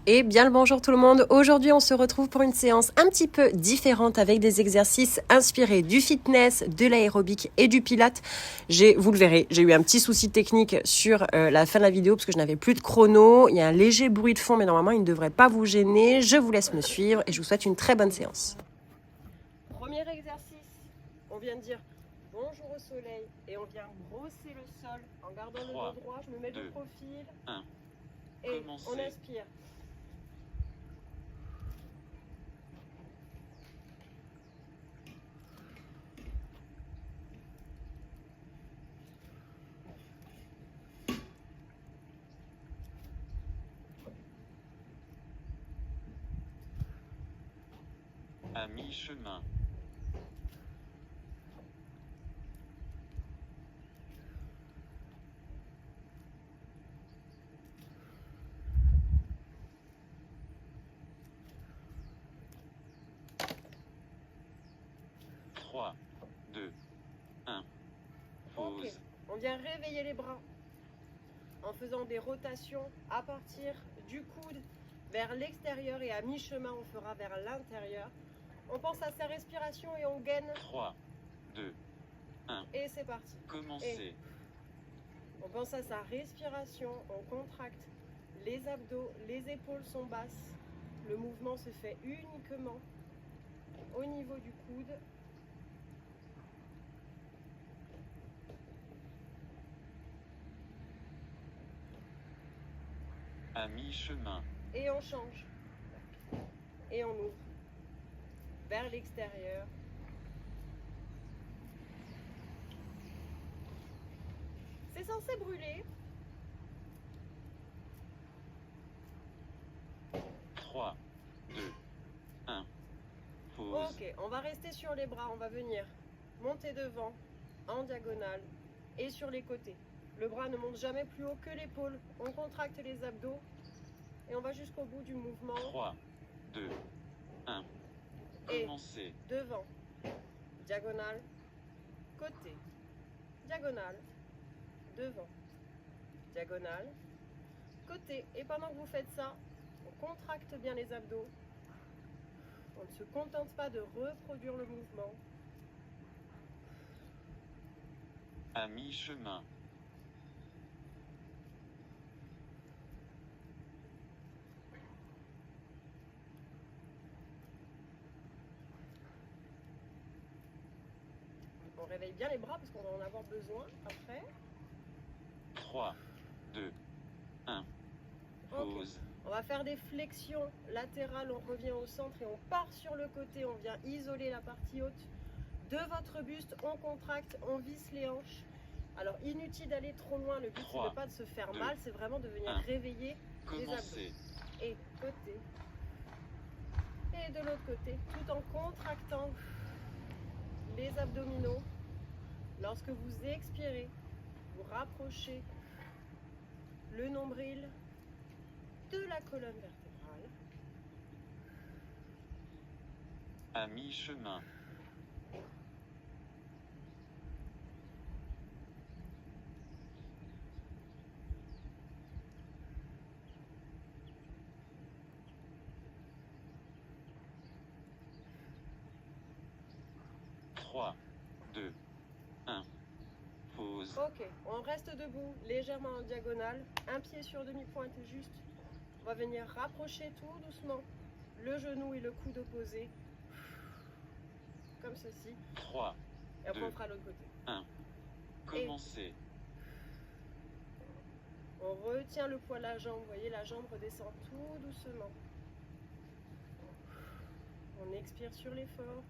Et bien le bonjour tout le monde. Aujourd'hui, on se retrouve pour une séance un petit peu différente avec des exercices inspirés du fitness, de l'aérobic et du pilate. Vous le verrez, j'ai eu un petit souci technique sur la fin de la vidéo parce que je n'avais plus de chrono. Il y a un léger bruit de fond, mais normalement, il ne devrait pas vous gêner. Je vous laisse me suivre et je vous souhaite une très bonne séance. Premier exercice, on vient de dire bonjour au soleil et on vient brosser le sol en gardant le dos droit. Je me mets de profil. 1. Et on inspire. À mi-chemin. Trois, deux, un. Pause. Okay. On vient réveiller les bras en faisant des rotations à partir du coude vers l'extérieur et à mi-chemin on fera vers l'intérieur. On pense à sa respiration et on gaine. 3, 2, 1. Et c'est parti. Commencez. On pense à sa respiration, on contracte les abdos, les épaules sont basses. Le mouvement se fait uniquement au niveau du coude. À mi-chemin. Et on change. Et on ouvre vers l'extérieur. C'est censé brûler. 3, 2, 1. Pause. Ok, on va rester sur les bras, on va venir monter devant, en diagonale et sur les côtés. Le bras ne monte jamais plus haut que l'épaule. On contracte les abdos et on va jusqu'au bout du mouvement. 3, 2, 1. Commencez. Et devant, diagonale, côté, diagonale, devant, diagonale, côté. Et pendant que vous faites ça, on contracte bien les abdos. On ne se contente pas de reproduire le mouvement. À mi-chemin. On réveille bien les bras parce qu'on va en avoir besoin après. 3, 2, 1. Pause. Okay. On va faire des flexions latérales, on revient au centre et on part sur le côté, on vient isoler la partie haute de votre buste, on contracte, on visse les hanches. Alors inutile d'aller trop loin, le but c'est pas de se faire mal, c'est vraiment de venir réveiller les abdos. Et côté, et de l'autre côté, tout en contractant les abdominaux. Lorsque vous expirez, vous rapprochez le nombril de la colonne vertébrale. À mi-chemin. Trois, 2, 1. Pause. Ok, on reste debout, légèrement en diagonale, un pied sur demi-pointe juste. On va venir rapprocher tout doucement le genou et le coude opposé, comme ceci. 3, et après 2, on fera l'autre côté. 1. Commencez. Et on retient le poids de la jambe, vous voyez la jambe redescend tout doucement. On expire sur l'effort,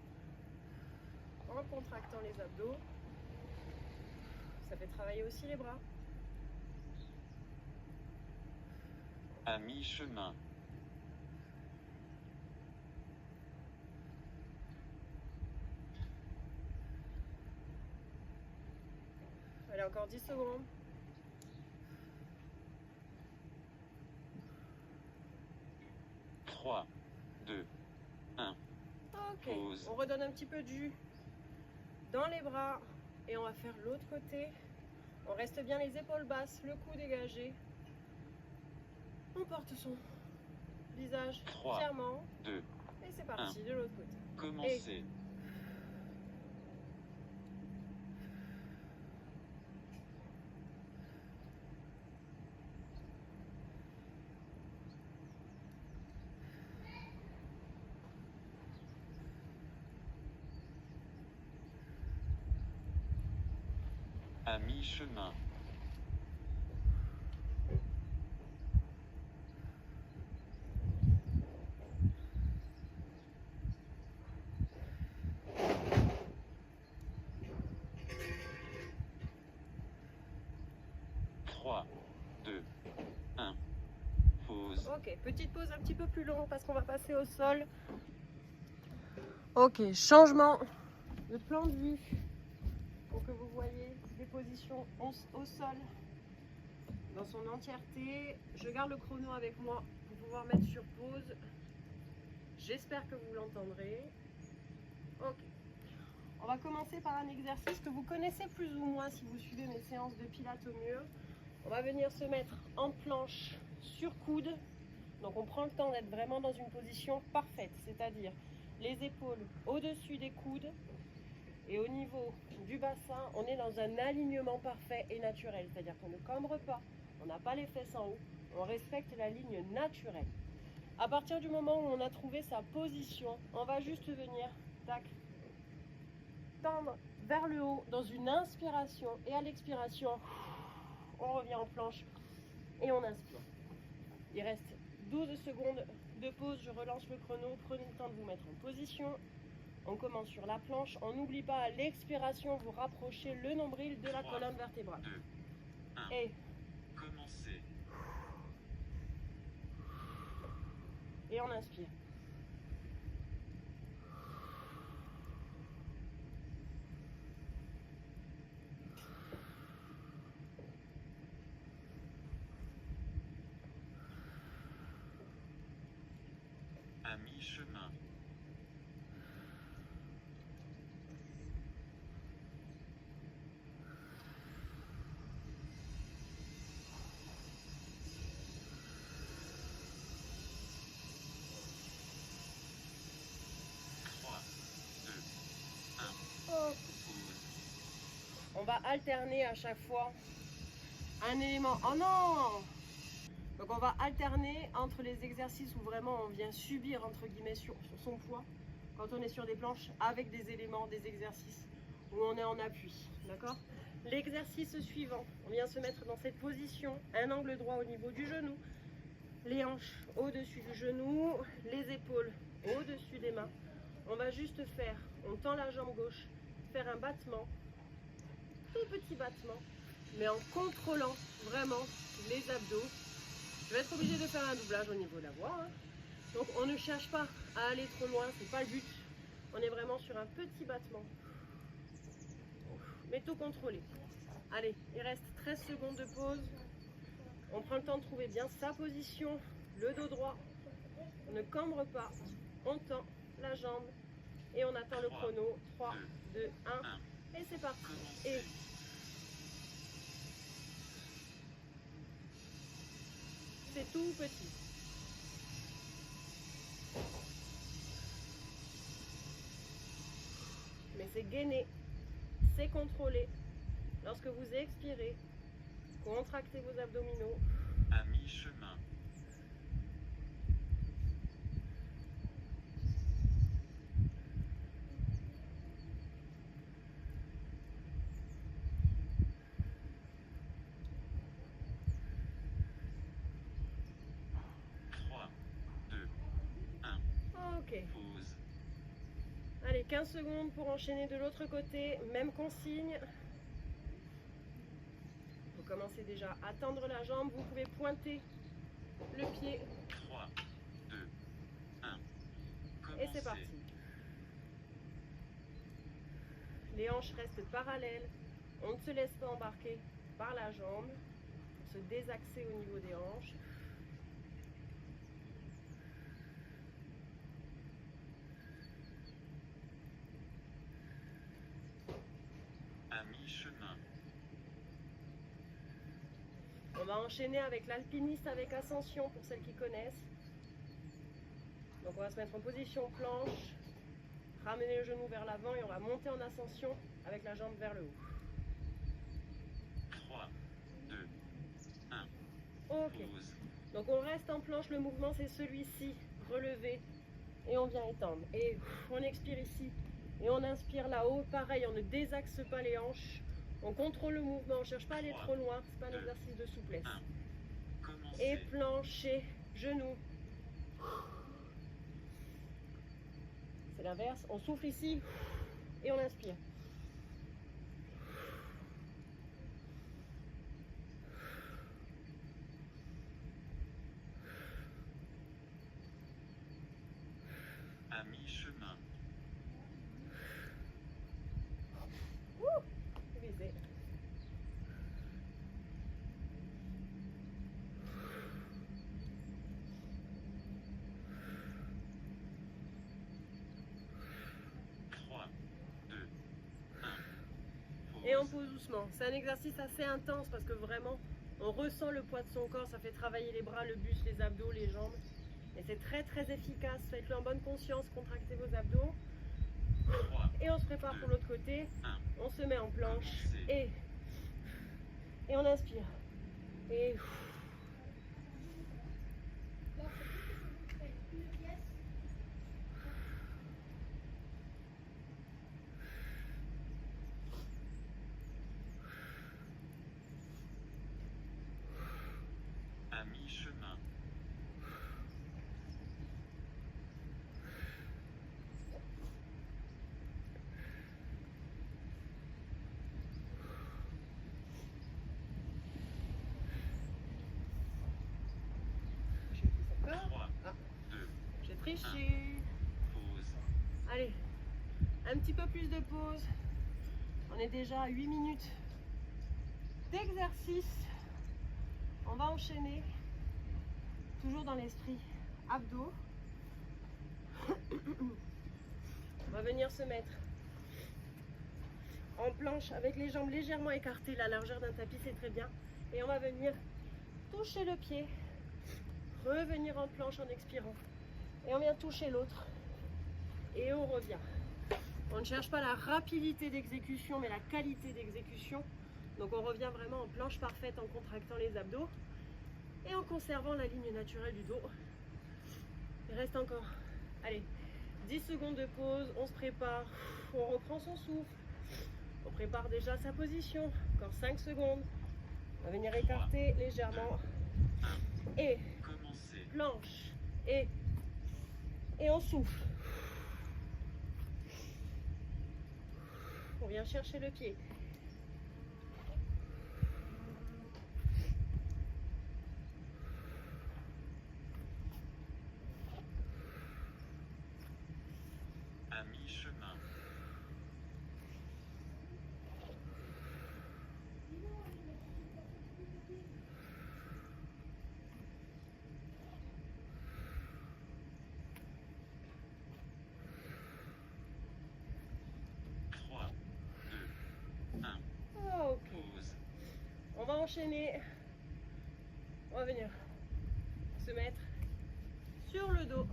en contractant les abdos. Ça fait travailler aussi les bras. À mi-chemin. Allez, encore 10 secondes. Trois, 2, 1. Ok, Pause. on redonne un petit peu de jus dans les bras et on va faire l'autre côté. On reste bien les épaules basses, le cou dégagé. On porte son visage 3, fièrement. 2, Et c'est parti de l'autre côté. commencez. À mi-chemin. Trois, deux, un. Pause. Ok, petite pause un petit peu plus longue parce qu'on va passer au sol. Ok, changement de plan de vue pour que vous voyez des positions au sol dans son entièreté. Je garde le chrono avec moi pour pouvoir mettre sur pause. J'espère que vous l'entendrez. Ok. On va commencer par un exercice que vous connaissez plus ou moins si vous suivez mes séances de pilates au mur. On va venir se mettre en planche sur coude. Donc on prend le temps d'être vraiment dans une position parfaite, c'est-à-dire les épaules au-dessus des coudes et au niveau du bassin, on est dans un alignement parfait et naturel, c'est-à-dire qu'on ne cambre pas, on n'a pas les fesses en haut, on respecte la ligne naturelle. À partir du moment où on a trouvé sa position, on va juste venir, tac, tendre vers le haut dans une inspiration et à l'expiration, on revient en planche et on inspire. Il reste 12 secondes de pause, je relance le chrono, prenez le temps de vous mettre en position. On commence sur la planche, on n'oublie pas à l'expiration, vous rapprochez le nombril de la colonne vertébrale. 2, 1. Et Commencez. on inspire. À mi-chemin. Trois, deux, un. Oh. Pause. On va alterner à chaque fois un élément. Oh non! Donc on va alterner entre les exercices où vraiment on vient subir entre guillemets sur son poids, quand on est sur des planches, avec des éléments, des exercices où on est en appui. D'accord? L'exercice suivant, on vient se mettre dans cette position, un angle droit au niveau du genou, les hanches au-dessus du genou, les épaules au-dessus des mains. On va juste faire, on tend la jambe gauche, faire un battement, tout petit battement, mais en contrôlant vraiment les abdos. Je vais être obligée de faire un doublage au niveau de la voix. Hein. Donc on ne cherche pas à aller trop loin, c'est pas le but. On est vraiment sur un petit battement. Mais tout contrôlé. Allez, il reste 13 secondes de pause. On prend le temps de trouver bien sa position, le dos droit. On ne cambre pas, on tend la jambe et on attend le chrono. 3, 2, 1 et c'est parti. Et c'est tout petit. Mais c'est gainé, c'est contrôlé. Lorsque vous expirez, contractez vos abdominaux. À mi-chemin. Trois, deux, un. Ok. Pause. Allez, 15 secondes pour enchaîner de l'autre côté. Même consigne. Vous commencez déjà à tendre la jambe. Vous pouvez pointer le pied. 3, 2, 1. Et c'est parti. Les hanches restent parallèles. On ne se laisse pas embarquer par la jambe. Se désaxer au niveau des hanches. À mi-chemin. On va enchaîner avec l'alpiniste avec ascension pour celles qui connaissent. Donc on va se mettre en position planche, ramener le genou vers l'avant et on va monter en ascension avec la jambe vers le haut. 3, 2, 1. Ok. Pause. Donc on reste en planche, le mouvement c'est celui-ci, relevé et on vient étendre. Et on expire ici et on inspire là-haut. Pareil, on ne désaxe pas les hanches, on contrôle le mouvement, on ne cherche pas à aller trop loin, c'est pas un exercice de souplesse. Commencez. Et plancher, genou. C'est l'inverse, on souffle ici et on inspire. À mi-chemin. Baiser. Et on pose doucement. C'est un exercice assez intense parce que vraiment, on ressent le poids de son corps. Ça fait travailler les bras, le buste, les abdos, les jambes. Et c'est très très efficace. Faites-le en bonne conscience, contractez vos abdos. Et on se prépare pour l'autre côté. On se met en planche. Et on inspire. Et à mi-chemin. encore. 3, 2, J'ai triché. pause. Allez, un petit peu plus de pause. On est déjà à 8 minutes d'exercice. On va enchaîner, toujours dans l'esprit abdos. On va venir se mettre en planche avec les jambes légèrement écartées, la largeur d'un tapis, c'est très bien. Et on va venir toucher le pied, revenir en planche en expirant. Et on vient toucher l'autre et on revient. On ne cherche pas la rapidité d'exécution, mais la qualité d'exécution. Donc on revient vraiment en planche parfaite en contractant les abdos et en conservant la ligne naturelle du dos. Il reste encore, allez, 10 secondes de pause, on se prépare, on reprend son souffle, on prépare déjà sa position, encore 5 secondes, on va venir écarter légèrement et Commencez. planche et on souffle. On vient chercher le pied. À mi-chemin. Ok. Pause. On va enchaîner. On va venir se mettre sur le dos.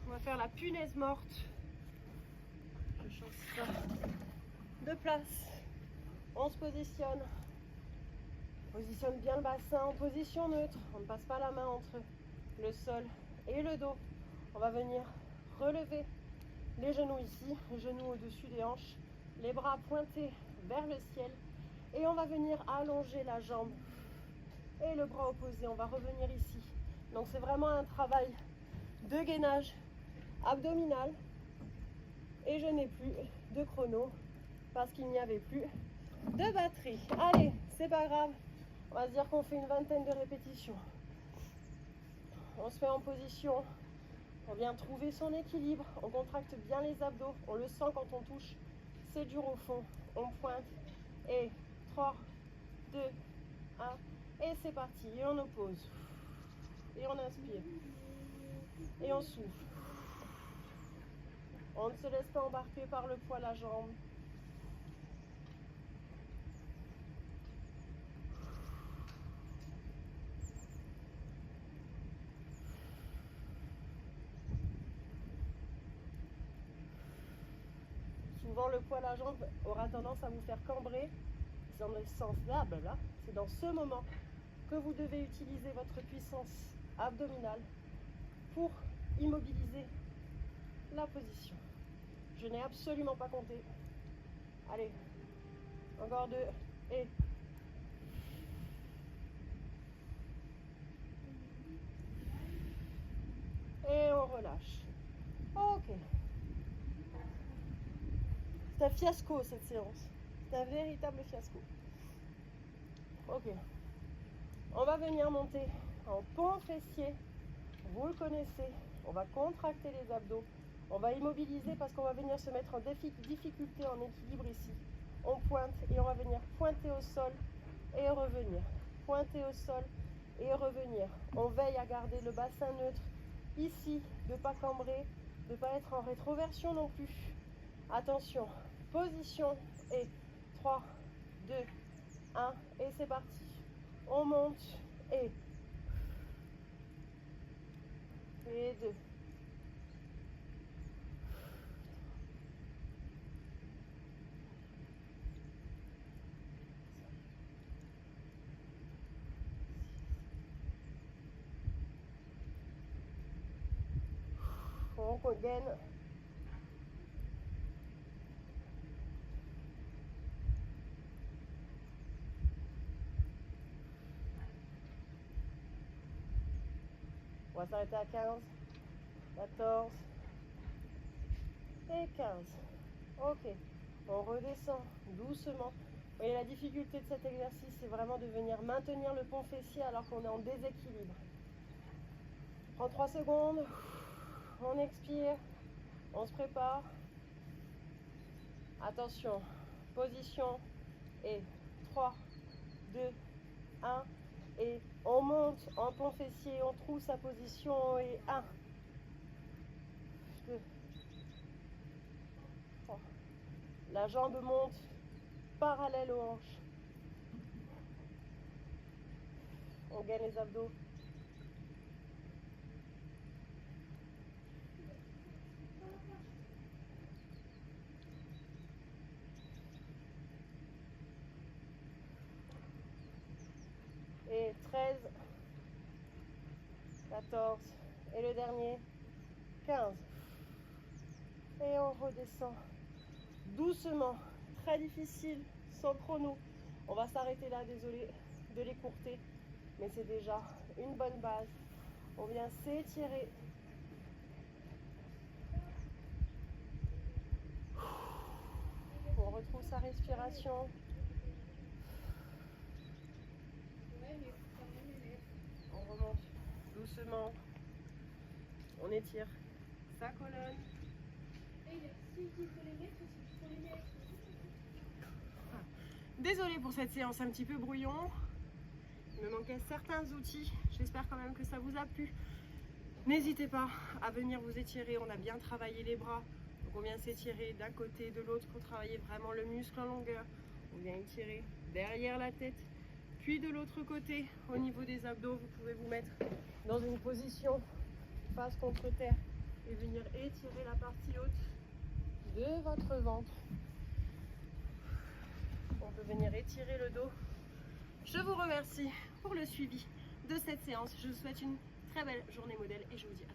On va faire la punaise morte. Je change ça de place. On se positionne. On positionne bien le bassin en position neutre. On ne passe pas la main entre le sol et le dos. On va venir relever les genoux ici, les genoux au-dessus des hanches, les bras pointés vers le ciel. Et on va venir allonger la jambe et le bras opposé. On va revenir ici. Donc c'est vraiment un travail de gainage abdominal. Et je n'ai plus de chrono parce qu'il n'y avait plus de batterie. Allez, c'est pas grave. On va se dire qu'on fait une vingtaine de répétitions. On se met en position. On vient trouver son équilibre. On contracte bien les abdos. On le sent quand on touche. C'est dur au fond. On pointe. Et 3, 2, 1. Et c'est parti. Et on oppose. Et on inspire. Et on souffle. On ne se laisse pas embarquer par le poids de la jambe. Sinon, le poids à la jambe aura tendance à vous faire cambrer. C'est dans le sens là, c'est dans ce moment que vous devez utiliser votre puissance abdominale pour immobiliser la position. Je n'ai absolument pas compté. Allez, encore 2 et on relâche. Ok. C'est un fiasco cette séance. C'est un véritable fiasco. Ok. On va venir monter en pont fessier. Vous le connaissez. On va contracter les abdos. On va immobiliser parce qu'on va venir se mettre en difficulté en équilibre ici. On pointe et on va venir pointer au sol et revenir. Pointer au sol et revenir. On veille à garder le bassin neutre ici, de ne pas cambrer, de ne pas être en rétroversion non plus. Attention, position et 3, 2, 1 et c'est parti. On monte et 2. On regagne. On va s'arrêter à 15, 14 et 15. Ok, on redescend doucement. Vous voyez, la difficulté de cet exercice, c'est vraiment de venir maintenir le pont fessier alors qu'on est en déséquilibre. On prend 3 secondes, on expire, on se prépare. Attention, position et 3, 2, 1 et on monte en pont fessier, on trouve sa position et 1, 2, 3. La jambe monte parallèle aux hanches. On gagne les abdos. Et 13, 14, et le dernier, 15. Et on redescend doucement, très difficile, sans chrono. On va s'arrêter là, désolé de l'écourter, mais c'est déjà une bonne base. On vient s'étirer. On retrouve sa respiration. On remonte doucement. On étire sa colonne. Désolée pour cette séance un petit peu brouillon. Il me manquait certains outils. J'espère quand même que ça vous a plu. N'hésitez pas à venir vous étirer. On a bien travaillé les bras. Donc on vient s'étirer d'un côté et de l'autre pour travailler vraiment le muscle en longueur. On vient étirer derrière la tête. Puis de l'autre côté, au niveau des abdos, vous pouvez vous mettre dans une position face contre terre et venir étirer la partie haute de votre ventre. On peut venir étirer le dos. Je vous remercie pour le suivi de cette séance. Je vous souhaite une très belle journée modèle et je vous dis